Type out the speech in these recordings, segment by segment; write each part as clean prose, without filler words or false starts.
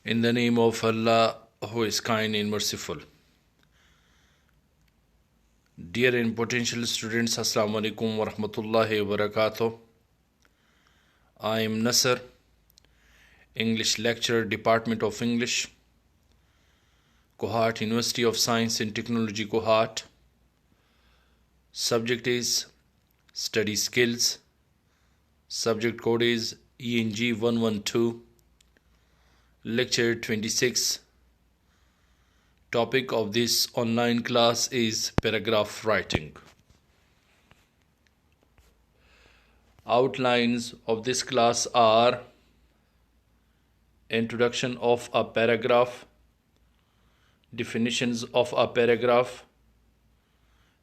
In the name of Allah, who is kind and merciful. Dear and potential students, Assalamu alaikum wa rahmatullahi wa barakatuh. I am Nasser, English lecturer, Department of English, Kohat, University of Science and Technology, Kohat. Subject is Study Skills. Subject code is ENG 112. Lecture 26. Topic of this online class is paragraph writing. Outlines of this class are introduction of a paragraph, definitions of a paragraph,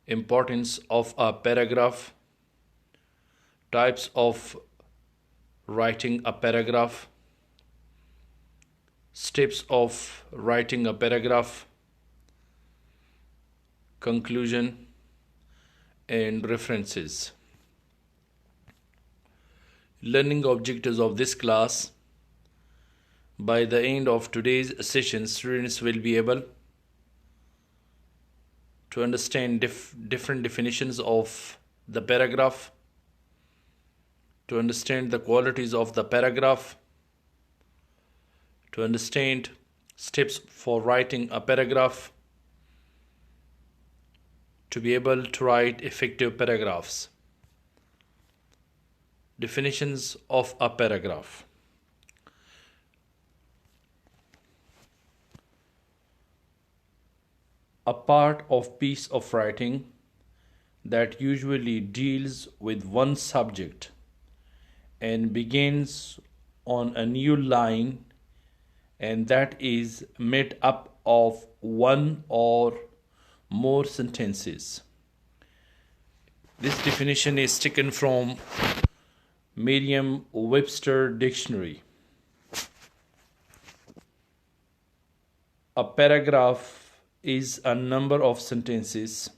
importance of a paragraph, types of writing a paragraph, steps of writing a paragraph, conclusion, and references. Learning objectives of this class. By the end of today's session, students will be able to understand different definitions of the paragraph, to understand the qualities of the paragraph, to understand steps for writing a paragraph, to be able to write effective paragraphs. Definitions of a paragraph. A part of piece of writing that usually deals with one subject and begins on a new line, and that is made up of one or more sentences. This definition is taken from Merriam-Webster Dictionary. A paragraph is a number of sentences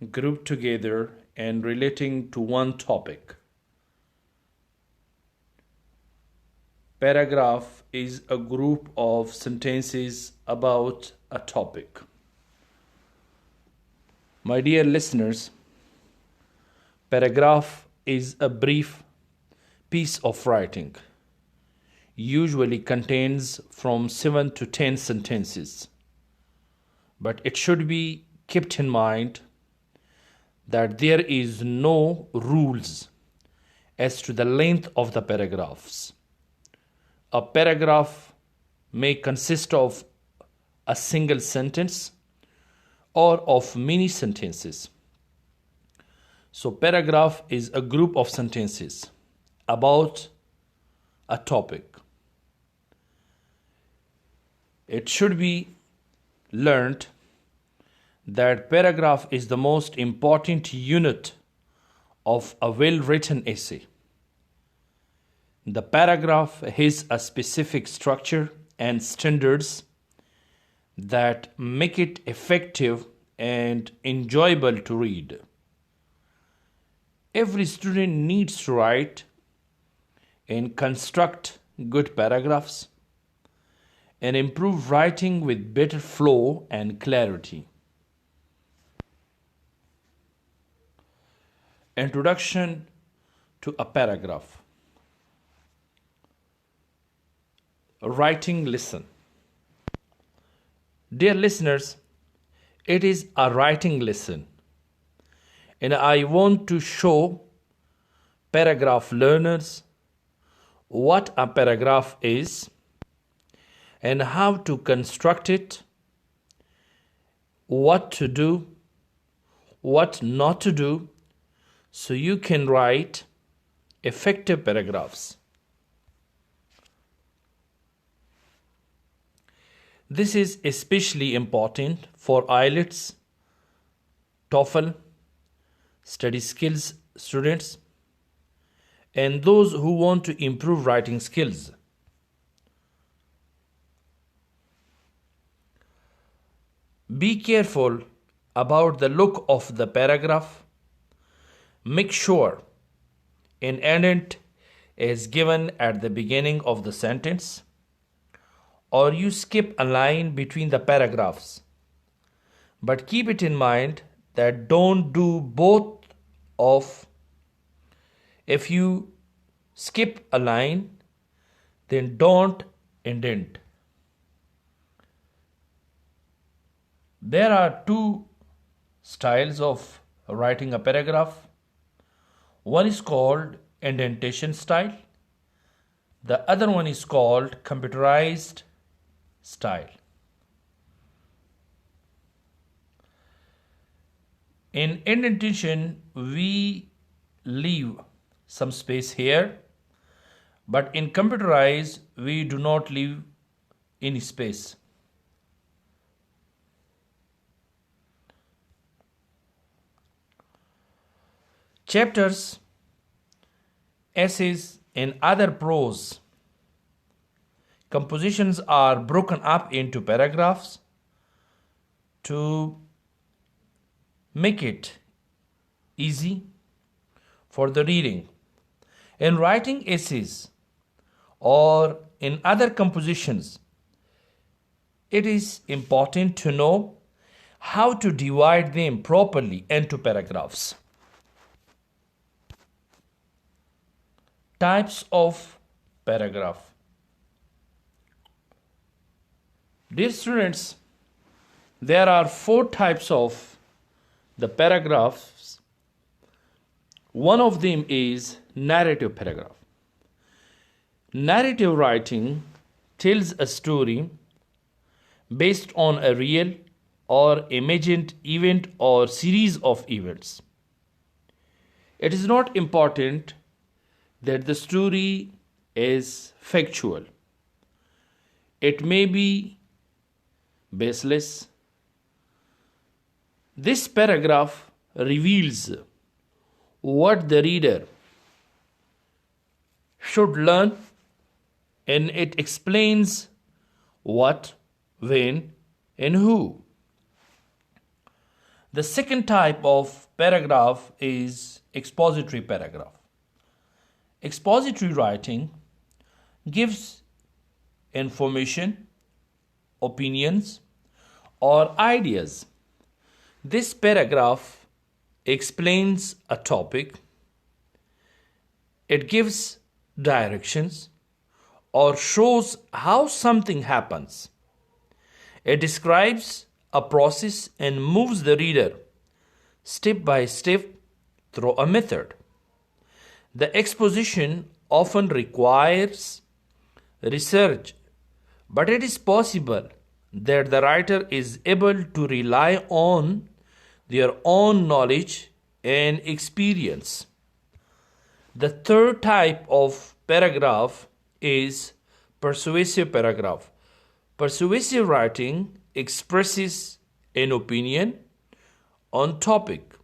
grouped together and relating to one topic. Paragraph is a group of sentences about a topic. My dear listeners, paragraph is a brief piece of writing, usually contains from 7 to 10 sentences. But it should be kept in mind that there is no rules as to the length of the paragraphs. A paragraph may consist of a single sentence or of many sentences. So paragraph is a group of sentences about a topic. It should be learned that paragraph is the most important unit of a well-written essay. The paragraph has a specific structure and standards that make it effective and enjoyable to read. Every student needs to write and construct good paragraphs and improve writing with better flow and clarity. Introduction to a paragraph. Writing lesson. Dear listeners, it is a writing lesson, and I want to show paragraph learners what a paragraph is and how to construct it, what to do, what not to do, so you can write effective paragraphs. This is especially important for IELTS, TOEFL, study skills students, and those who want to improve writing skills. Be careful about the look of the paragraph. Make sure an indent is given at the beginning of the sentence or you skip a line between the paragraphs. But keep it in mind that don't do both of. If you skip a line, then don't indent. There are two styles of writing a paragraph. One is called indentation style. The other one is called computerized style. In indentation, we leave some space here, but in computerized, we do not leave any space. Chapters, essays, and other prose compositions are broken up into paragraphs to make it easy for the reading. In writing essays or in other compositions, it is important to know how to divide them properly into paragraphs. Types of paragraph. Dear students, there are 4 types of the paragraphs. One of them is narrative paragraph. Narrative writing tells a story based on a real or imagined event or series of events. It is not important that the story is factual. It may be baseless. This paragraph reveals what the reader should learn, and it explains what, when, and who. The second type of paragraph is expository paragraph. Expository writing gives information, opinions, or ideas. This paragraph explains a topic. It gives directions or shows how something happens. It describes a process and moves the reader step by step through a method. The exposition often requires research, but it is possible that the writer is able to rely on their own knowledge and experience. The third type of paragraph is persuasive paragraph. Persuasive writing expresses an opinion on topic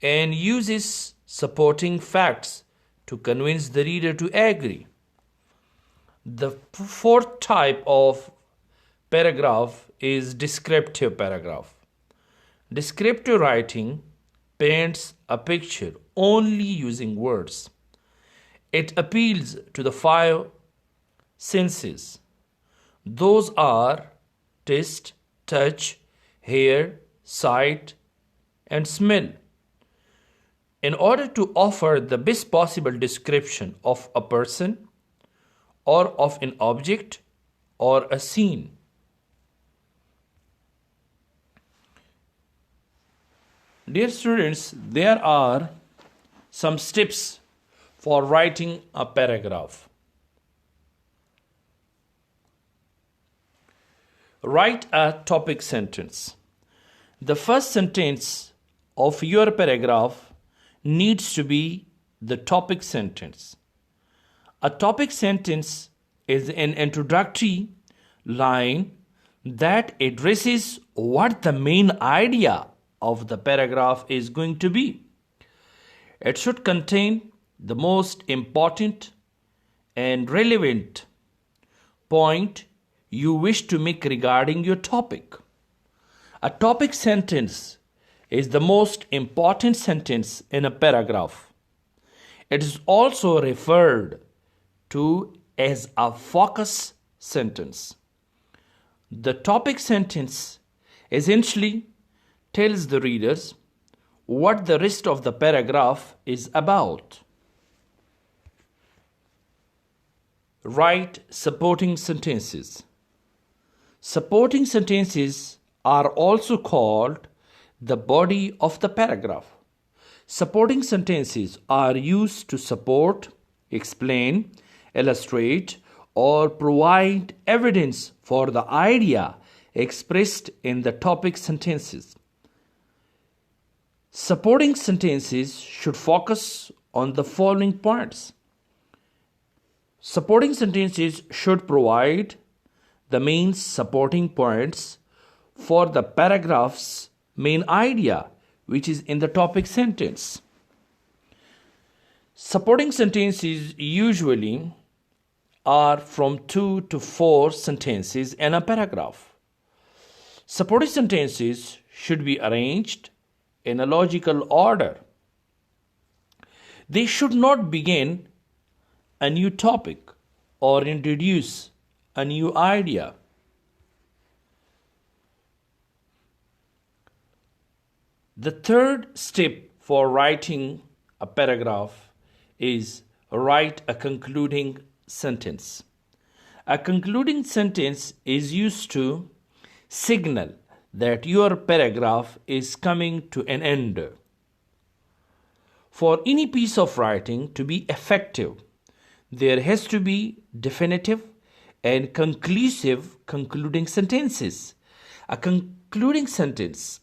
and uses supporting facts to convince the reader to agree. The fourth type of paragraph is descriptive paragraph. Descriptive writing paints a picture only using words. It appeals to the 5 senses. Those are taste, touch, hear, sight, and smell. In order to offer the best possible description of a person or of an object or a scene. Dear students, there are some steps for writing a paragraph. Write a topic sentence. The first sentence of your paragraph needs to be the topic sentence. A topic sentence is an introductory line that addresses what the main idea of the paragraph is going to be. It should contain the most important and relevant point you wish to make regarding your topic. A topic sentence is the most important sentence in a paragraph. It is also referred to as a focus sentence. The topic sentence essentially tells the readers what the rest of the paragraph is about. Write supporting sentences. Supporting sentences are also called the body of the paragraph. Supporting sentences are used to support, explain, illustrate, or provide evidence for the idea expressed in the topic sentences. Supporting sentences should focus on the following points. Supporting sentences should provide the main supporting points for the paragraph's main idea, which is in the topic sentence. Supporting sentences usually are from 2 to 4 sentences in a paragraph. Supporting sentences should be arranged in a logical order. They should not begin a new topic or introduce a new idea. The third step for writing a paragraph is write a concluding sentence. A concluding sentence is used to signal that your paragraph is coming to an end. For any piece of writing to be effective, there has to be definitive and conclusive concluding sentences. A concluding sentence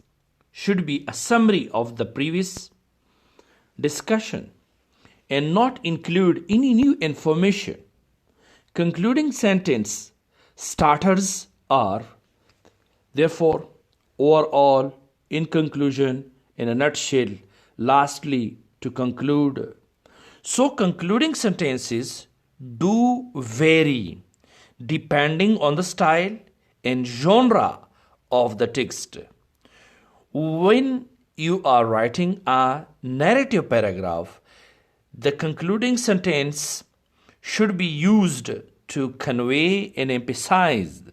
should be a summary of the previous discussion and not include any new information. Concluding sentence starters are, therefore, overall, in conclusion, in a nutshell, lastly, to conclude. So, concluding sentences do vary depending on the style and genre of the text. When you are writing a narrative paragraph, the concluding sentence should be used to convey and emphasize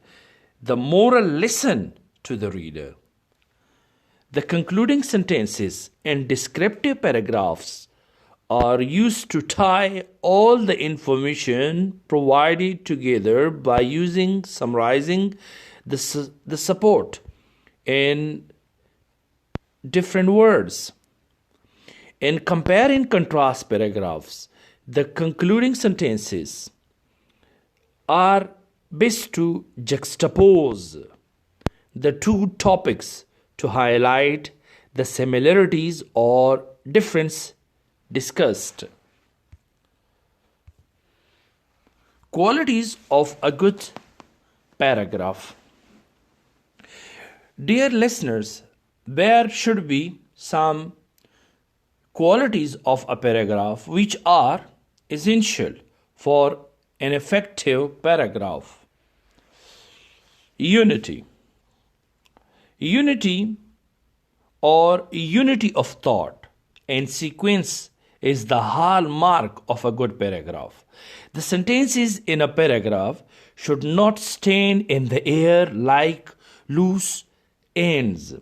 the moral lesson to the reader. The concluding sentences and descriptive paragraphs are used to tie all the information provided together by summarizing the support in different words. In compare and contrast paragraphs, the concluding sentences are best to juxtapose the two topics to highlight the similarities or difference discussed. Qualities of a good paragraph. Dear listeners, there should be some qualities of a paragraph which are essential for an effective paragraph. Unity. Unity or unity of thought and sequence is the hallmark of a good paragraph. The sentences in a paragraph should not stand in the air like loose ends.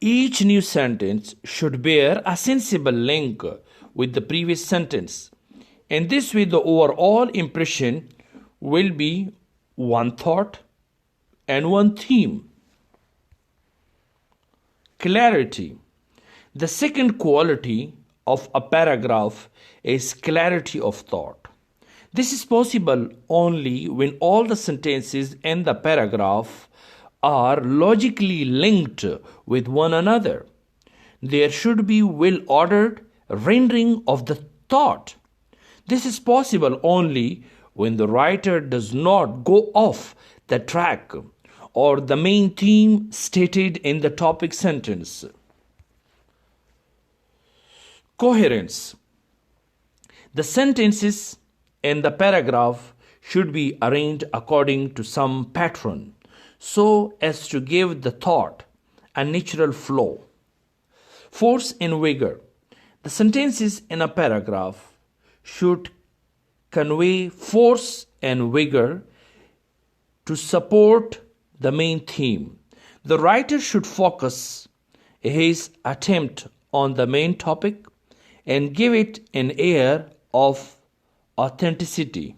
Each new sentence should bear a sensible link with the previous sentence. In this way, the overall impression will be one thought and one theme. Clarity. The second quality of a paragraph is clarity of thought. This is possible only when all the sentences in the paragraph are logically linked with one another. There should be well-ordered rendering of the thought. This is possible only when the writer does not go off the track or the main theme stated in the topic sentence. Coherence. The sentences in the paragraph should be arranged according to some pattern so as to give the thought a natural flow. Force and vigor. The sentences in a paragraph should convey force and vigor to support the main theme. The writer should focus his attempt on the main topic and give it an air of authenticity.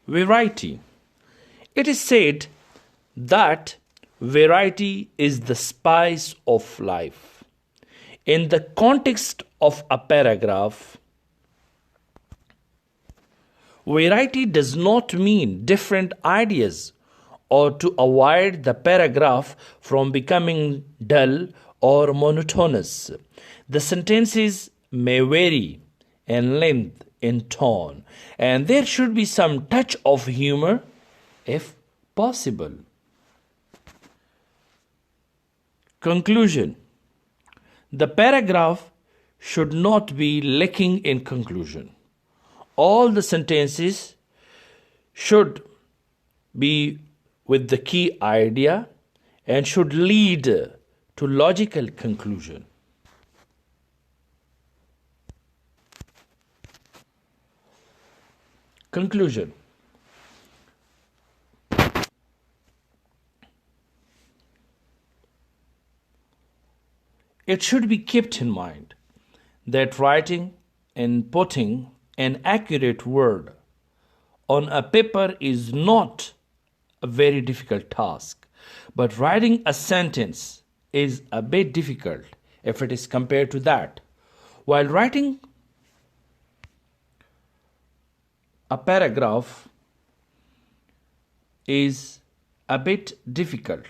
Variety. It is said that variety is the spice of life. In the context of a paragraph, variety does not mean different ideas or to avoid the paragraph from becoming dull or monotonous. The sentences may vary in length, in tone, and there should be some touch of humor if possible. Conclusion. The paragraph should not be lacking in conclusion. All the sentences should be with the key idea and should lead to logical conclusion. Conclusion. It should be kept in mind that writing and putting an accurate word on a paper is not a very difficult task, but writing a sentence is a bit difficult if it is compared to that. While writing a paragraph is a bit difficult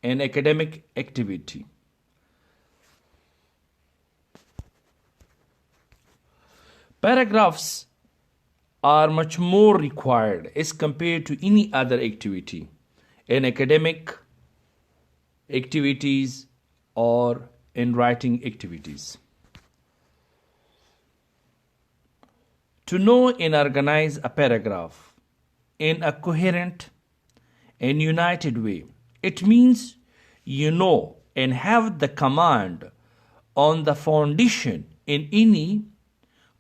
in academic activity, paragraphs are much more required as compared to any other activity in academic activities or in writing activities. To know and organize a paragraph in a coherent and united way, it means you know and have the command on the foundation in any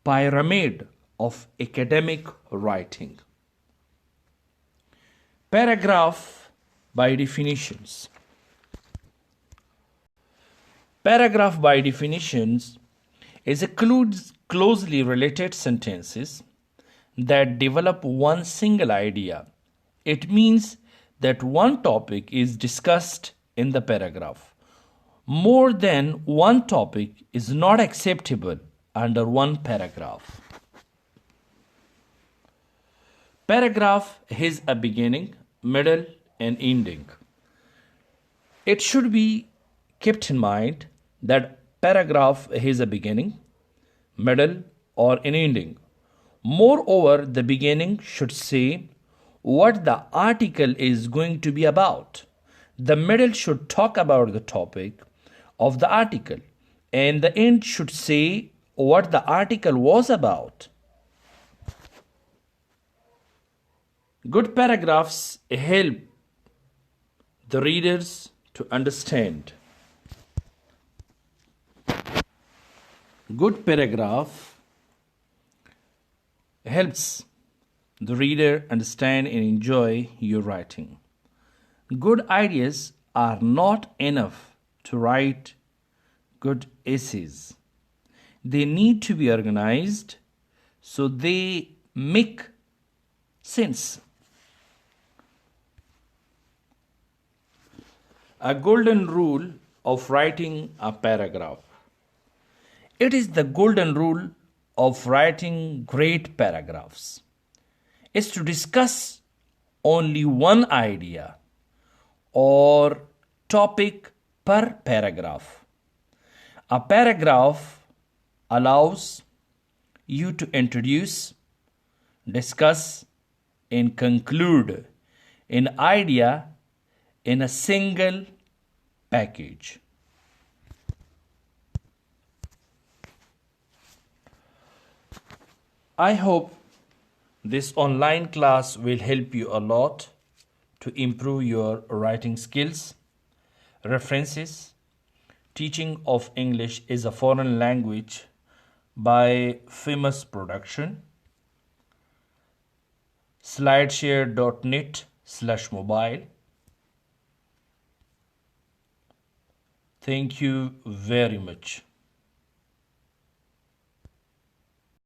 pyramid of academic writing. Paragraph by definitions. Paragraph by definitions is a closely related sentences that develop one single idea. It means that one topic is discussed in the paragraph. More than one topic is not acceptable under one paragraph. Paragraph has a beginning, middle, and ending. It should be kept in mind that paragraph has a beginning, middle, or an ending. Moreover, the beginning should say what the article is going to be about. The middle should talk about the topic of the article, and the end should say what the article was about. Good paragraphs help the readers to understand. Good paragraph helps the reader understand and enjoy your writing. Good ideas are not enough to write good essays. They need to be organized so they make sense. A golden rule of writing a paragraph. It is the golden rule of writing great paragraphs is to discuss only one idea or topic per paragraph. A paragraph allows you to introduce, discuss, and conclude an idea in a single package. I hope this online class will help you a lot to improve your writing skills. References. Teaching of English is a foreign language by Famous Production. Slideshare.net mobile. Thank you very much.